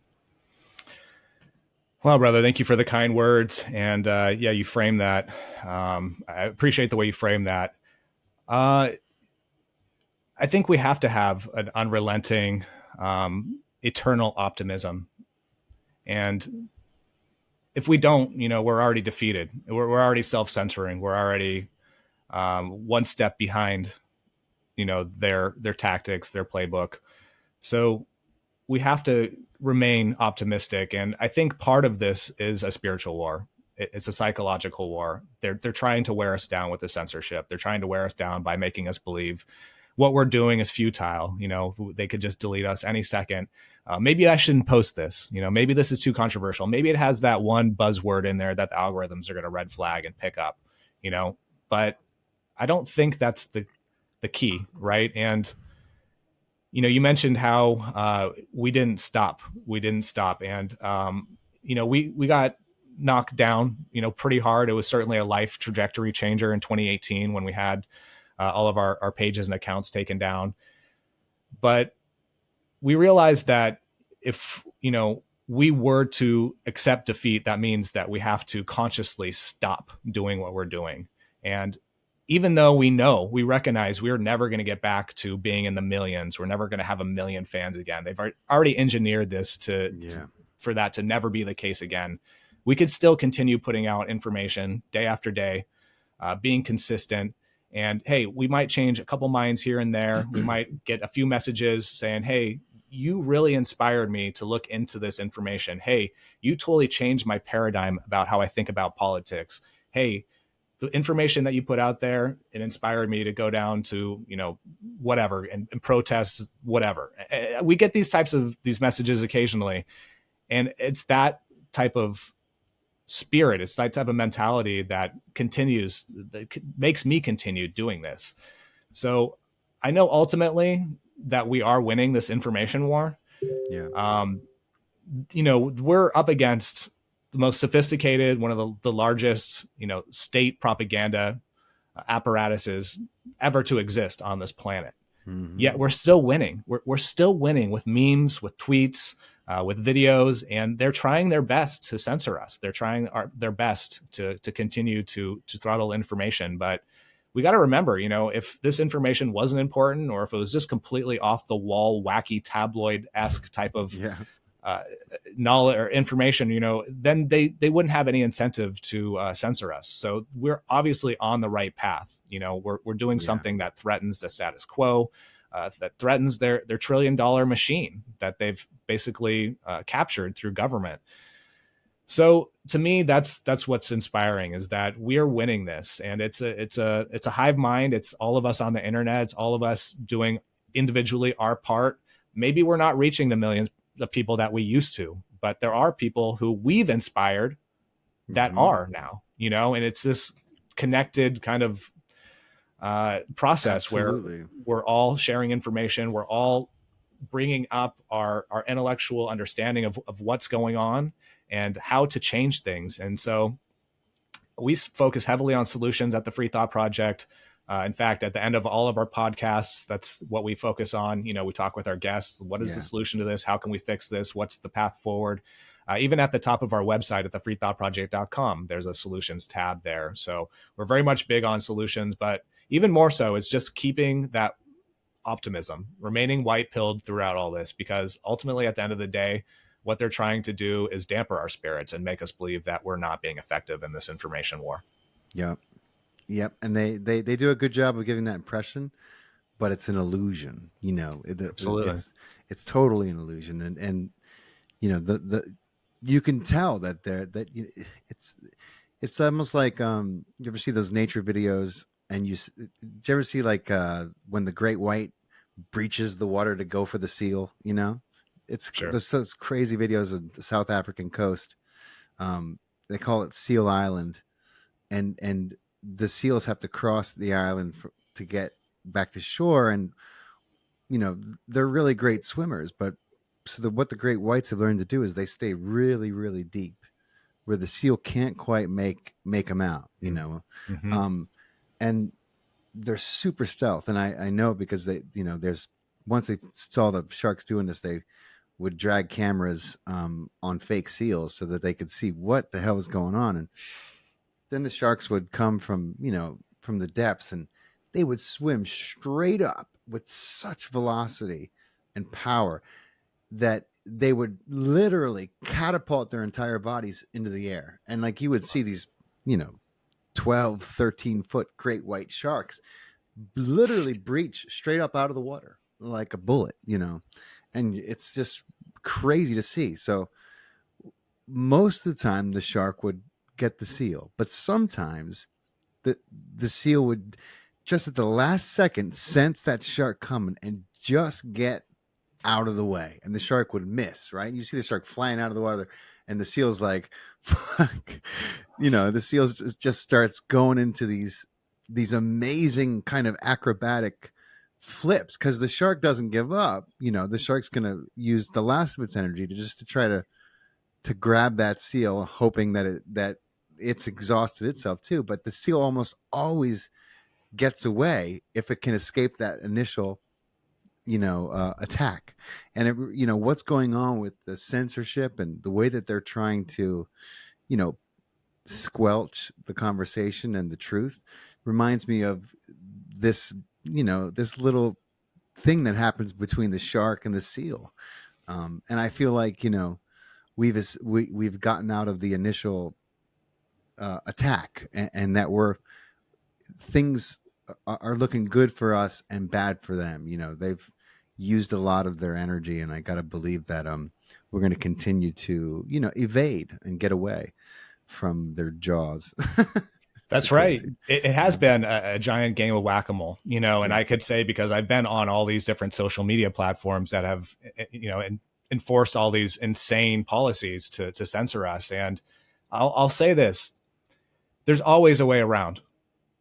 Well, brother, thank you for the kind words. And yeah, you frame that. I appreciate the way you frame that. Uh, I think we have to have an unrelenting, eternal optimism. And if we don't, we're already defeated. We're already self-censoring. We're already one step behind, their tactics, their playbook. So we have to remain optimistic. And I think part of this is a spiritual war. It's a psychological war. They're trying to wear us down with the censorship. They're trying to wear us down by making us believe what we're doing is futile. They could just delete us any second. Maybe I shouldn't post this. Maybe this is too controversial. Maybe it has that one buzzword in there that the algorithms are going to red flag and pick up. But I don't think that's the key, right? And you mentioned how we didn't stop. We didn't stop, and we got knocked down, pretty hard. It was certainly a life trajectory changer in 2018 when we had all of our pages and accounts taken down. But we realized that if, we were to accept defeat, that means that we have to consciously stop doing what we're doing. And even though we recognize we're never going to get back to being in the millions, we're never going to have a million fans again. They've already engineered this for that to never be the case again. We could still continue putting out information day after day, being consistent. And hey, we might change a couple minds here and there. We might get a few messages saying, hey, you really inspired me to look into this information. Hey, you totally changed my paradigm about how I think about politics. Hey, the information that you put out there, it inspired me to go down to, whatever and protest whatever. We get these messages occasionally. And it's that type of spirit, it's that type of mentality that makes me continue doing this. So I know ultimately that we are winning this information war. Yeah. We're up against the most sophisticated, one of the largest, state propaganda apparatuses ever to exist on this planet. Mm-hmm. Yet we're still winning. We're still winning with memes, with tweets, with videos, and they're trying their best to censor us. They're trying their best to continue to throttle information. But we got to remember, if this information wasn't important, or if it was just completely off the wall, wacky tabloid-esque type of knowledge or information, then they wouldn't have any incentive to censor us. So we're obviously on the right path. We're doing something that threatens the status quo, that threatens their $1 trillion machine that they've basically captured through government. So to me, that's what's inspiring, is that we are winning this, and it's a hive mind. It's all of us on the internet. It's all of us doing individually our part. Maybe we're not reaching the millions of people that we used to, but there are people who we've inspired that are now, and it's this connected kind of process. Absolutely. Where we're all sharing information. We're all bringing up our intellectual understanding of what's going on and how to change things. And so we focus heavily on solutions at the Free Thought Project. In fact, at the end of all of our podcasts, that's what we focus on. We talk with our guests. What is the solution to this? How can we fix this? What's the path forward? Even at the top of our website at thefreethoughtproject.com, there's a solutions tab there. So we're very much big on solutions, but even more so, it's just keeping that optimism, remaining white-pilled throughout all this, because ultimately at the end of the day, what they're trying to do is damper our spirits and make us believe that we're not being effective in this information war. Yep. And they do a good job of giving that impression, but it's an illusion, Absolutely. It's totally an illusion. And you can tell that it's almost like, you ever see those nature videos, and do you ever see like when the great white breaches the water to go for the seal? It's sure. There's those crazy videos of the South African coast. They call it Seal Island, and the seals have to cross the island to get back to shore, and they're really great swimmers. But what the great whites have learned to do is they stay really, really deep, where the seal can't quite make them out. Mm-hmm. And they're super stealth, and I know because they, there's once they saw the sharks doing this, they would drag cameras on fake seals so that they could see what the hell was going on, and then the sharks would come from the depths, and they would swim straight up with such velocity and power that they would literally catapult their entire bodies into the air, and like you would see these 12, 13 foot great white sharks literally breach straight up out of the water like a bullet, and it's just crazy to see. So most of the time the shark would get the seal, but sometimes the seal would just at the last second sense that shark coming and just get out of the way, and the shark would miss, right? You see the shark flying out of the water, and the seal's like, fuck, the seal just starts going into these amazing kind of acrobatic flips, because the shark doesn't give up. The shark's going to use the last of its energy to try to grab that seal, hoping that it's exhausted itself too. But the seal almost always gets away if it can escape that initial, attack. And what's going on with the censorship and the way that they're trying to, you know, squelch the conversation and the truth reminds me of this, this little thing that happens between the shark and the seal. And I feel like, we've gotten out of the initial attack, and that things are looking good for us and bad for them. They've used a lot of their energy, and I got to believe that we're going to continue to evade and get away from their jaws. It's That's right. crazy. It has been a giant game of whack-a-mole, and Yeah. I could say because I've been on all these different social media platforms that have, enforced all these insane policies to censor us. And I'll say this: there's always a way around.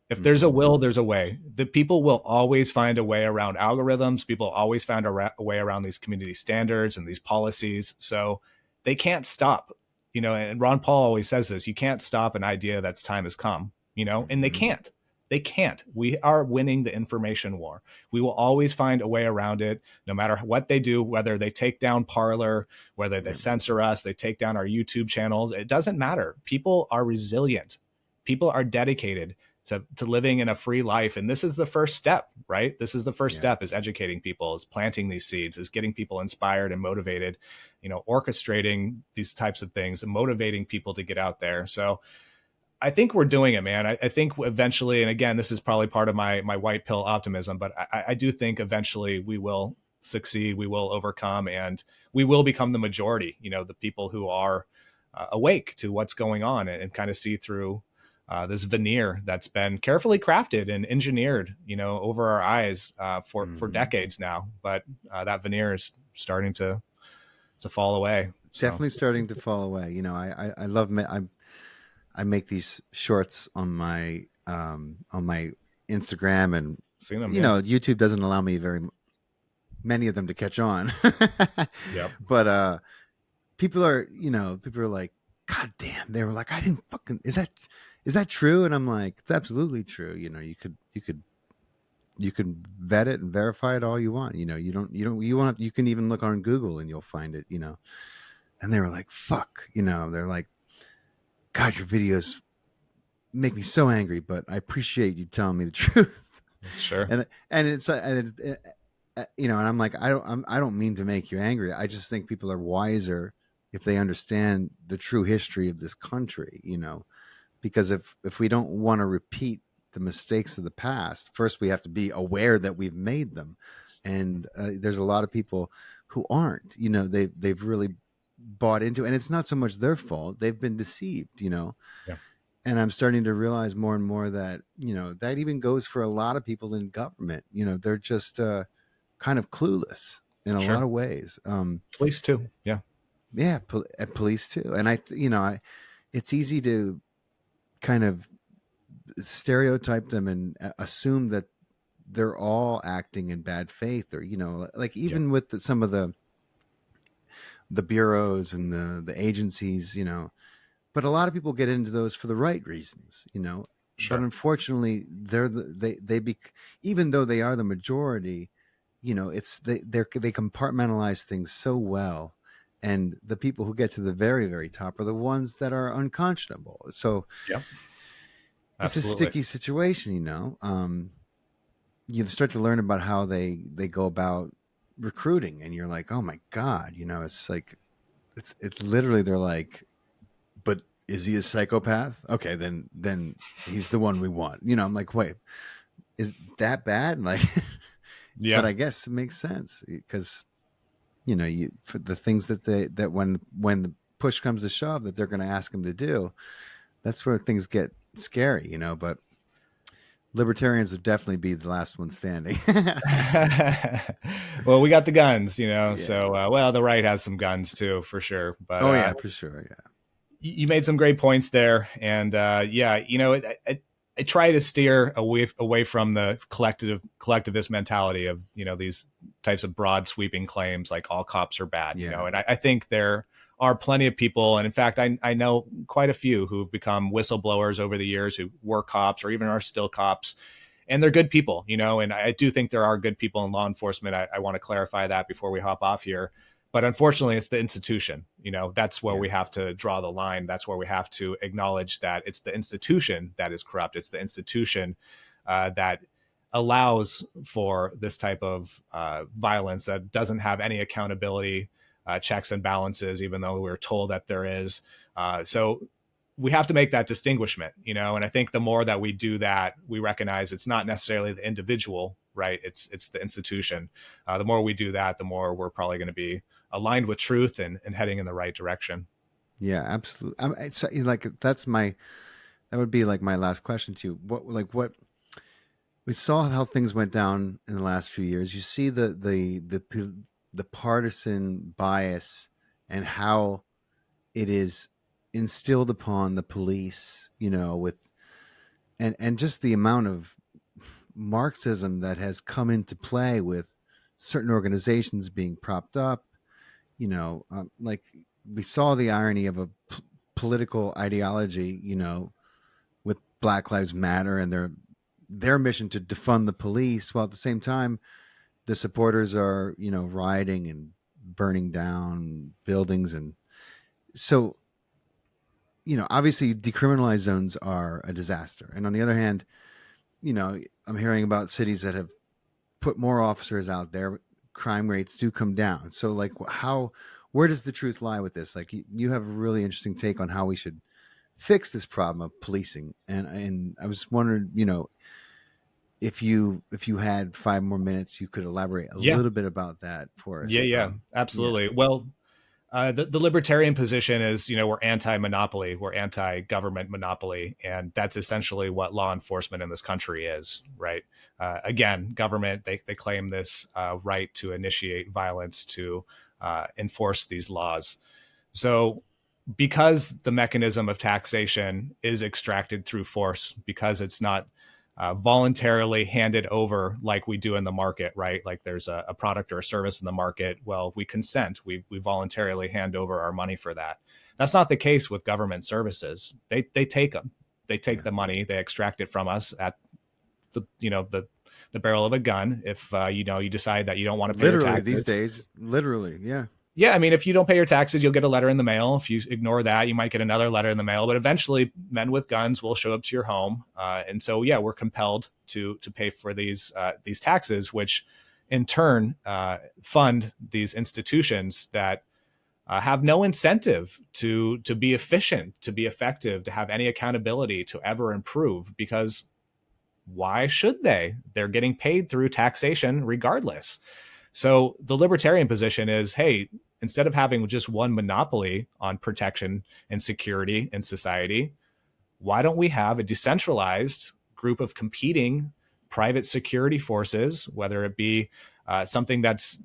If there's a Hmm. will, there's a way. The people will always find a way around algorithms. People always find a way around these community standards and these policies. So they can't stop, and Ron Paul always says this: you can't stop an idea that's time has come, and they Hmm. can't. They can't. We are winning the information war. We will always find a way around it, no matter what they do, whether they take down Parler, whether they Yeah. censor us, they take down our YouTube channels. It doesn't matter. People are resilient. People are dedicated to living in a free life. And this is the first step, right? This is the first Yeah. step, is educating people, is planting these seeds, is getting people inspired and motivated, orchestrating these types of things and motivating people to get out there. So I think we're doing it, man. I think eventually, and again, this is probably part of my white pill optimism, but I do think eventually we will succeed, we will overcome, and we will become the majority, the people who are awake to what's going on, and kind of see through this veneer that's been carefully crafted and engineered, over our eyes for Hmm. decades now. But that veneer is starting to fall away. So Definitely starting to fall away. I love I make these shorts on my Instagram, and seeing them, yeah, YouTube doesn't allow me very many of them to catch on. yep, But people are like, God damn, they were like, I didn't fucking is that true? And I'm like, it's absolutely true. You can vet it and verify it all you want. You can even look on Google and you'll find it. And they were like, fuck, they're like, God, your videos make me so angry, but I appreciate you telling me the truth. sure, And I'm like, I don't mean to make you angry. I just think people are wiser if they understand the true history of this country. Because if we don't want to repeat the mistakes of the past, first we have to be aware that we've made them. And there's a lot of people who aren't. They've really bought into, and it's not so much their fault. They've been deceived. yeah, And I'm starting to realize more and more that that even goes for a lot of people in government. They're just kind of clueless in a lot sure. of ways. Police too, yeah, Yeah, police too. And it's easy to kind of stereotype them and assume that they're all acting in bad faith, or like yeah, even with some of the bureaus and the agencies. But a lot of people get into those for the right reasons. But sure, unfortunately, even though they are the majority, it's they compartmentalize things so well, and the people who get to the very very top are the ones that are unconscionable. So yeah, it's a absolutely, sticky situation. You start to learn about how they go about recruiting, and you're like, oh my god, it's like it's literally, they're like, but is he a psychopath? Okay, then he's the one we want. I'm like, wait, is that bad? Like, but yeah. I guess it makes sense because you for the things that when the push comes to shove that they're going to ask him to do, that's where things get scary. But libertarians would definitely be the last one standing. Well, we got the guns, Yeah. so well, the right has some guns too, for sure. But Oh yeah, for sure. Yeah. you made some great points there, and yeah, I try to steer away from the collectivist mentality of these types of broad sweeping claims like all cops are bad, Yeah. and I think there are plenty of people, and in fact, I know quite a few who've become whistleblowers over the years who were cops or even are still cops, and they're good people, and I do think there are good people in law enforcement. I want to clarify that before we hop off here. But unfortunately, it's the institution. That's where Yeah. we have to draw the line. That's where we have to acknowledge that it's the institution that is corrupt. It's the institution that allows for this type of violence, that doesn't have any accountability, checks and balances, even though we're told that there is. So we have to make that distinguishment, and I think the more that we do that, we recognize it's not necessarily the individual, right? It's the institution. The more we do that, the more we're probably going to be aligned with truth and heading in the right direction. Yeah, absolutely. It's like that would be like my last question to you. What we saw how things went down in the last few years. You see the partisan bias and how it is instilled upon the police, with and just the amount of Marxism that has come into play with certain organizations being propped up. Like we saw the irony of a political ideology, with Black Lives Matter and their mission to defund the police, while at the same time the supporters are, rioting and burning down buildings. And so, obviously decriminalized zones are a disaster. And on the other hand, I'm hearing about cities that have put more officers out there, crime rates do come down. So like where does the truth lie with this? Like you have a really interesting take on how we should fix this problem of policing. And I was wondering, if you had 5 more minutes, you could elaborate a Yeah, little bit about that for us. yeah, Yeah. absolutely. Well, the libertarian position is, we're anti-monopoly, we're anti-government monopoly, and that's essentially what law enforcement in this country is, right? Again, government, they claim this right to initiate violence, to enforce these laws. So because the mechanism of taxation is extracted through force, because it's not voluntarily handed over like we do in the market, right? Like there's a product or a service in the market. Well, we consent, we voluntarily hand over our money for that. That's not the case with government services. They take them, they take Yeah. the money, they extract it from us at the barrel of a gun. If you decide that you don't want to pay your Literally these taxes, days, literally. Yeah. yeah, I mean, if you don't pay your taxes, you'll get a letter in the mail. If you ignore that, you might get another letter in the mail. But eventually, men with guns will show up to your home, and so yeah, we're compelled to pay for these taxes, which in turn fund these institutions that have no incentive to be efficient, to be effective, to have any accountability, to ever improve. Because why should they? They're getting paid through taxation regardless. So the libertarian position is, hey, instead of having just one monopoly on protection and security in society, why don't we have a decentralized group of competing private security forces, whether it be something that's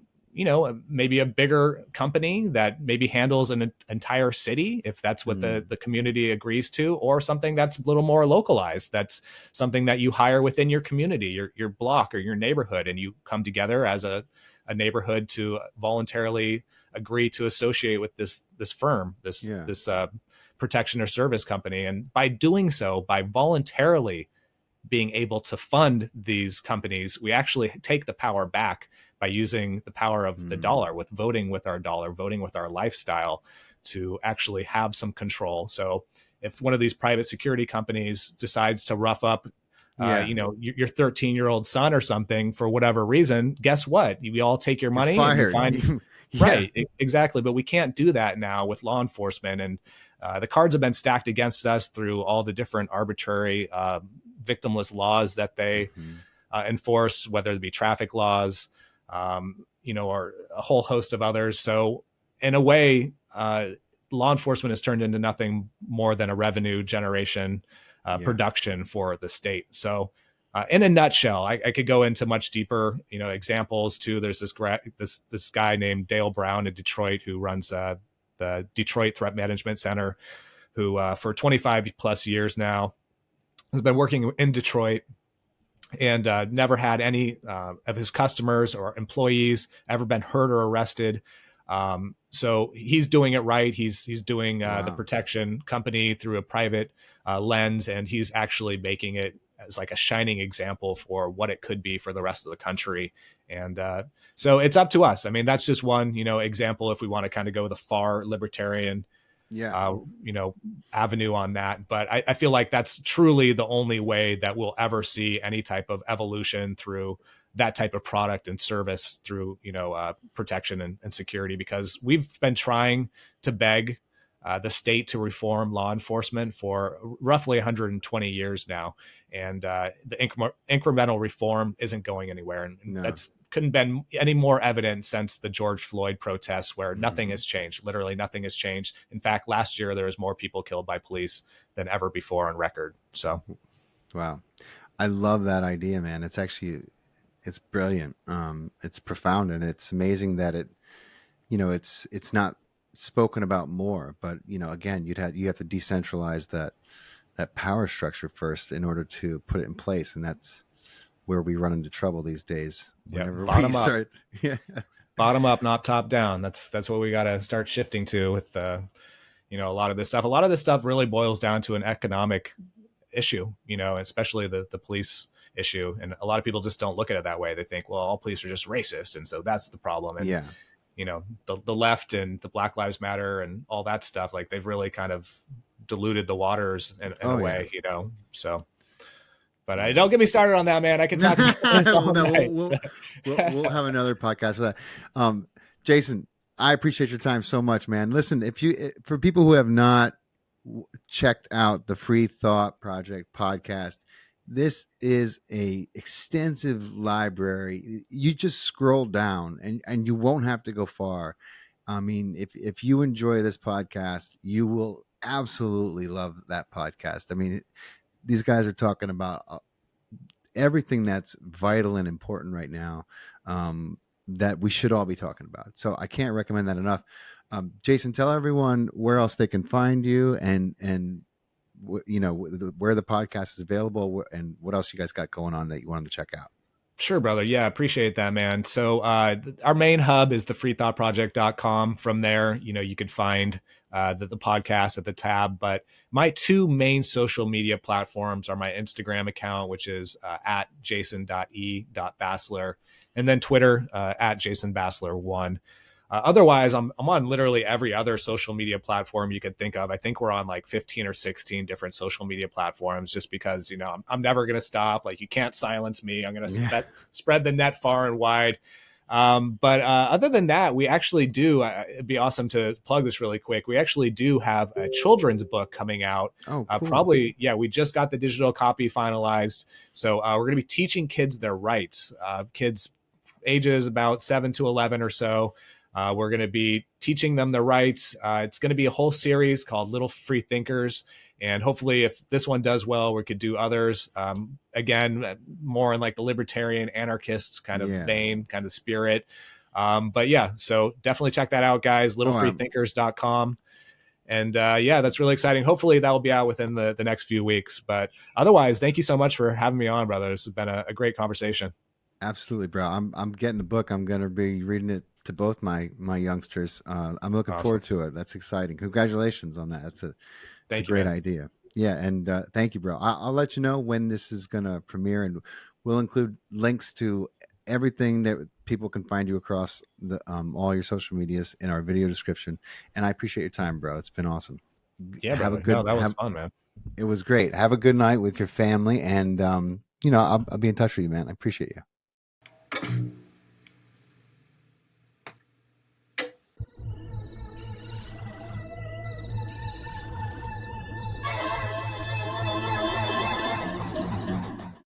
maybe a bigger company that maybe handles an entire city, if that's what the community agrees to, or something that's a little more localized, that's something that you hire within your community, your block or your neighborhood, and you come together as a neighborhood to voluntarily agree to associate with this firm, this protection or service company. And by doing so, by voluntarily being able to fund these companies, we actually take the power back by using the power of the dollar, with voting with our dollar, voting with our lifestyle, to actually have some control. So if one of these private security companies decides to rough up your 13-year-old son or something for whatever reason, guess what? We all take your You're money and you fired. find Yeah. right, exactly. But we can't do that now with law enforcement, and the cards have been stacked against us through all the different arbitrary victimless laws that they enforce, whether it be traffic laws, or a whole host of others. So in a way, law enforcement has turned into nothing more than a revenue generation production for the state. So in a nutshell, I could go into much deeper, examples too. There's this guy named Dale Brown in Detroit who runs the Detroit Threat Management Center, who for 25 plus years now has been working in Detroit, and never had any of his customers or employees ever been hurt or arrested. So he's doing it right. He's doing the protection company through a private lens, and he's actually making it as like a shining example for what it could be for the rest of the country. And so it's up to us. I mean, that's just one, example if we want to kind of go the far libertarian Yeah. avenue on that. But I feel like that's truly the only way that we'll ever see any type of evolution through that type of product and service through, protection and security, because we've been trying to beg the state to reform law enforcement for roughly 120 years now. And the incremental reform isn't going anywhere. And No. that's couldn't been any more evident since the George Floyd protests, where nothing Mm-hmm. has changed. Literally nothing has changed. In fact, last year there was more people killed by police than ever before on record. So Wow. I love that idea, man. It's brilliant. It's profound, and it's amazing that it's not spoken about more. But again, you have to decentralize that power structure first in order to put it in place, and that's where we run into trouble these days. yeah, Whenever we bottom up. start, yeah, Bottom up, not top down. That's what we got to start shifting to with a lot of this stuff. A lot of this stuff really boils down to an economic issue, especially the police issue. And a lot of people just don't look at it that way. They think, well, all police are just racist, and so that's the problem. And yeah, the left and the Black Lives Matter and all that stuff, like they've really kind of diluted the waters in oh a yeah, way, So, but yeah. don't get me started on that, man. I can talk about this all Well, no, night. we'll have another podcast for that. Jason, I appreciate your time so much, man. Listen, for people who have not checked out the Free Thought Project podcast, this is a extensive library. You just scroll down and you won't have to go far. I mean, if you enjoy this podcast, you will absolutely love that podcast. I mean, these guys are talking about everything that's vital and important right now, that we should all be talking about. So I can't recommend that enough. Jason, tell everyone where else they can find you, and where the podcast is available, and what else you guys got going on that you want them to check out. Sure, brother. Yeah, appreciate that, man. So our main hub is the freethoughtproject.com. From there, you could find the podcast at the tab. But my two main social media platforms are my Instagram account, which is at jason.e.bassler, and then Twitter at jasonbassler1. Otherwise, I'm on literally every other social media platform you could think of. I think we're on like 15 or 16 different social media platforms, just because, I'm never going to stop. Like, you can't silence me. I'm going to spread the net far and wide. But other than that, we actually do, it'd be awesome to plug this really quick. We actually do have a children's book coming out. Oh, cool. We just got the digital copy finalized. So we're going to be teaching kids their rights, kids ages about 7 to 11 or so. We're going to be teaching them their rights. It's going to be a whole series called Little Free Thinkers. And hopefully, if this one does well, we could do others. Again, more in like the libertarian anarchists kind of vein, kind of spirit. But yeah, so definitely check that out, guys. littlefreethinkers.com. And that's really exciting. Hopefully that will be out within the next few weeks. But otherwise, thank you so much for having me on, brother. This has been a great conversation. Absolutely, bro. I'm getting the book. I'm going to be reading it to both my youngsters. I'm looking Awesome. forward to it. That's exciting. Congratulations on that. It's a great idea. Yeah. And thank you, bro. I'll let you know when this is going to premiere, and we'll include links to everything that people can find you across the all your social medias in our video description. And I appreciate your time, bro. It's been awesome. Yeah, that was fun, man. It was great. Have a good night with your family, and I'll be in touch with you, man. I appreciate you.